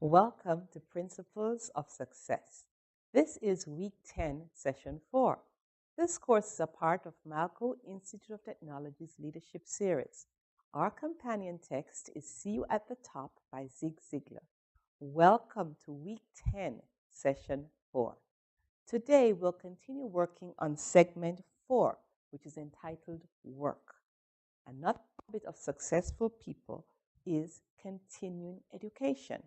Welcome to Principles of Success. This is Week 10, Session 4. This course is a part of Malco Institute of Technology's Leadership Series. Our companion text is See You at the Top by Zig Ziglar. Welcome to Week 10, Session 4. Today we'll continue working on Segment 4, which is entitled Work. Another habit of successful people is continuing education.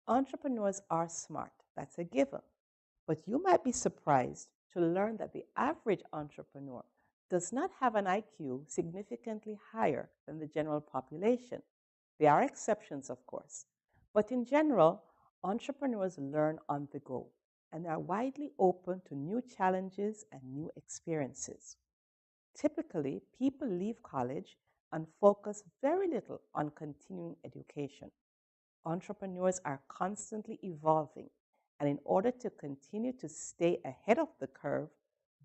Entrepreneurs are smart, that's a given. But you might be surprised to learn that the average entrepreneur does not have an IQ significantly higher than the general population. There are exceptions, of course. But in general, entrepreneurs learn on the go and are widely open to new challenges and new experiences. Typically, people leave college and focus very little on continuing education. Entrepreneurs are constantly evolving, and in order to continue to stay ahead of the curve,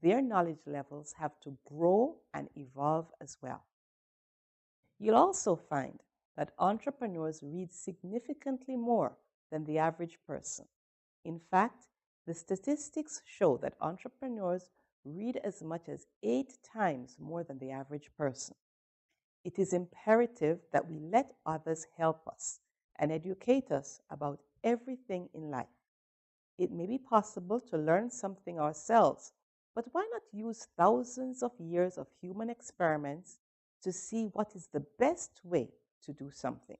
their knowledge levels have to grow and evolve as well. You'll also find that entrepreneurs read significantly more than the average person. In fact, the statistics show that entrepreneurs read as much as 8 times more than the average person. It is imperative that we let others help us and educate us about everything in life. It may be possible to learn something ourselves, but why not use thousands of years of human experiments to see what is the best way to do something?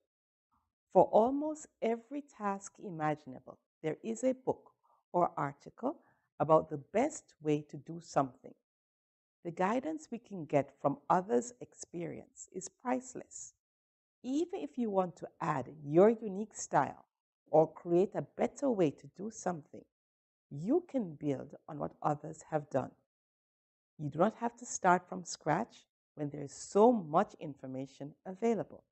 For almost every task imaginable, there is a book or article about the best way to do something. The guidance we can get from others' experience is priceless. Even if you want to add your unique style or create a better way to do something, you can build on what others have done. You do not have to start from scratch when there is so much information available.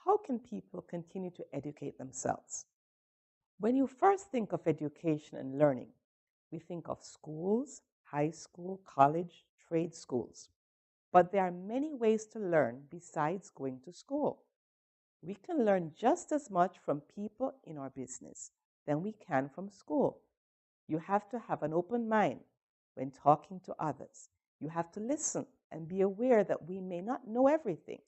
How can people continue to educate themselves? When you first think of education and learning, we think of schools, high school, college, trade schools. But there are many ways to learn besides going to school. We can learn just as much from people in our business than we can from school. You have to have an open mind when talking to others. You have to listen and be aware that we may not know everything,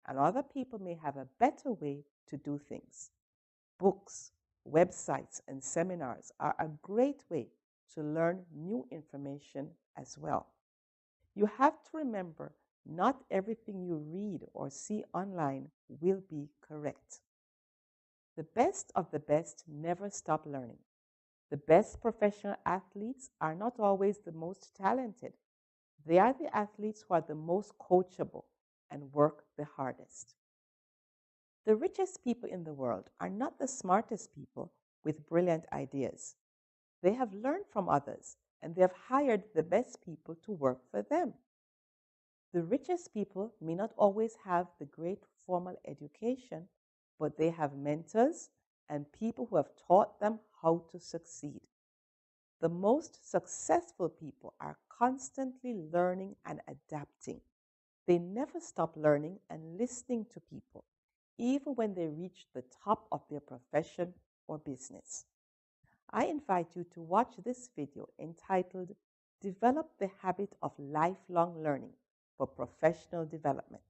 and other people may have a better way to do things. Books, websites, and seminars are a great way to learn new information as well. You have to remember, not everything you read or see online will be correct. The best of the best never stop learning. The best professional athletes are not always the most talented. They are the athletes who are the most coachable and work the hardest. The richest people in the world are not the smartest people with brilliant ideas. They have learned from others, and they have hired the best people to work for them. The richest people may not always have the great formal education, but they have mentors and people who have taught them how to succeed. The most successful people are constantly learning and adapting. They never stop learning and listening to people, even when they reach the top of their profession or business. I invite you to watch this video entitled Develop the Habit of Lifelong Learning for Professional Development.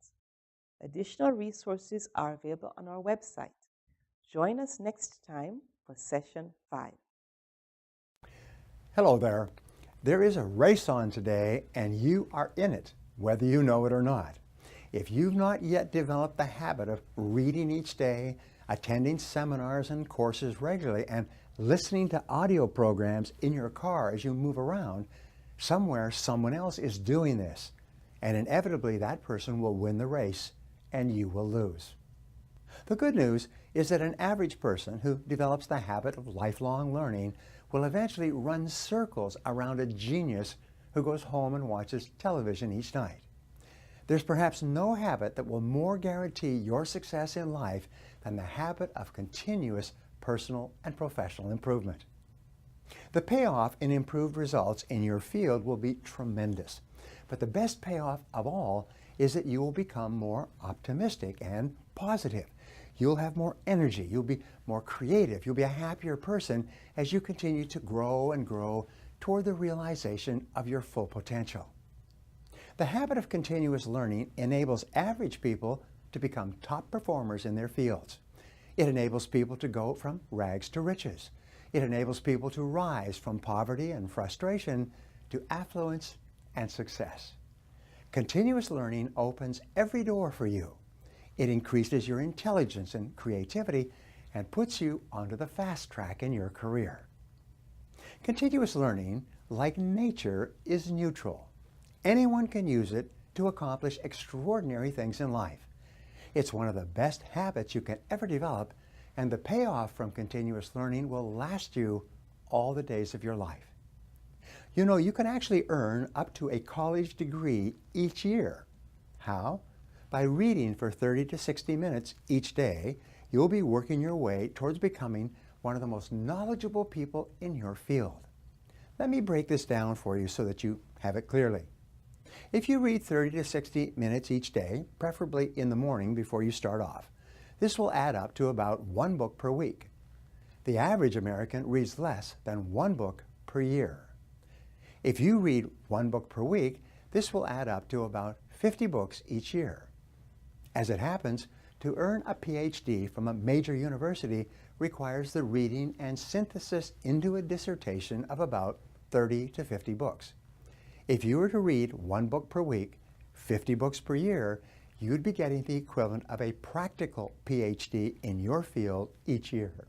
Additional resources are available on our website. Join us next time for Session 5. Hello there. There is a race on today, and you are in it, whether you know it or not. If you've not yet developed the habit of reading each day, attending seminars and courses regularly, and listening to audio programs in your car as you move around, somewhere someone else is doing this, and inevitably that person will win the race and you will lose. The good news is that an average person who develops the habit of lifelong learning will eventually run circles around a genius who goes home and watches television each night. There's perhaps no habit that will more guarantee your success in life than the habit of continuous personal and professional improvement. The payoff in improved results in your field will be tremendous, but the best payoff of all is that you will become more optimistic and positive. You'll have more energy. You'll be more creative. You'll be a happier person as you continue to grow and grow toward the realization of your full potential. The habit of continuous learning enables average people to become top performers in their fields. It enables people to go from rags to riches. It enables people to rise from poverty and frustration to affluence and success. Continuous learning opens every door for you. It increases your intelligence and creativity and puts you onto the fast track in your career. Continuous learning, like nature, is neutral. Anyone can use it to accomplish extraordinary things in life. It's one of the best habits you can ever develop, and the payoff from continuous learning will last you all the days of your life. You know, you can actually earn up to a college degree each year. How? By reading for 30 to 60 minutes each day, you'll be working your way towards becoming one of the most knowledgeable people in your field. Let me break this down for you so that you have it clearly. If you read 30 to 60 minutes each day, preferably in the morning before you start off, this will add up to about one book per week. The average American reads less than one book per year. If you read one book per week, this will add up to about 50 books each year. As it happens, to earn a PhD from a major university requires the reading and synthesis into a dissertation of about 30 to 50 books. If you were to read one book per week, 50 books per year, you'd be getting the equivalent of a practical PhD in your field each year.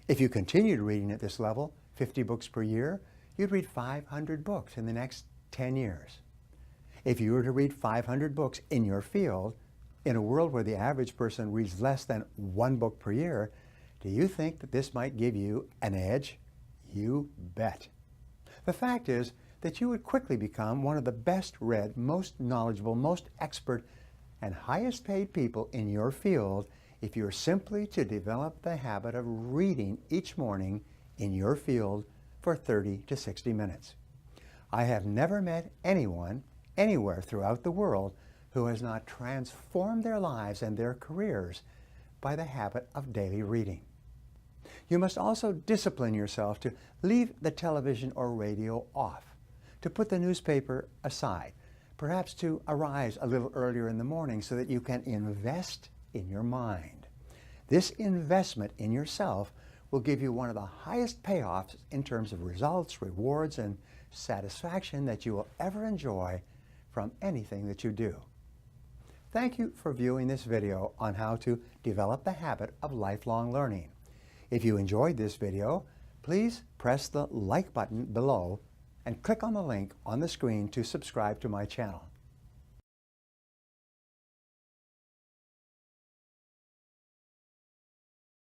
If you continued reading at this level, 50 books per year, you'd read 500 books in the next 10 years. If you were to read 500 books in your field, in a world where the average person reads less than one book per year, do you think that this might give you an edge? You bet. The fact is that you would quickly become one of the best read, most knowledgeable, most expert, and highest paid people in your field if you're simply to develop the habit of reading each morning in your field for 30 to 60 minutes. I have never met anyone anywhere throughout the world who has not transformed their lives and their careers by the habit of daily reading. You must also discipline yourself to leave the television or radio off, to put the newspaper aside, perhaps to arise a little earlier in the morning so that you can invest in your mind. This investment in yourself will give you one of the highest payoffs in terms of results, rewards, and satisfaction that you will ever enjoy from anything that you do. Thank you for viewing this video on how to develop the habit of lifelong learning. If you enjoyed this video, please press the like button below and click on the link on the screen to subscribe to my channel.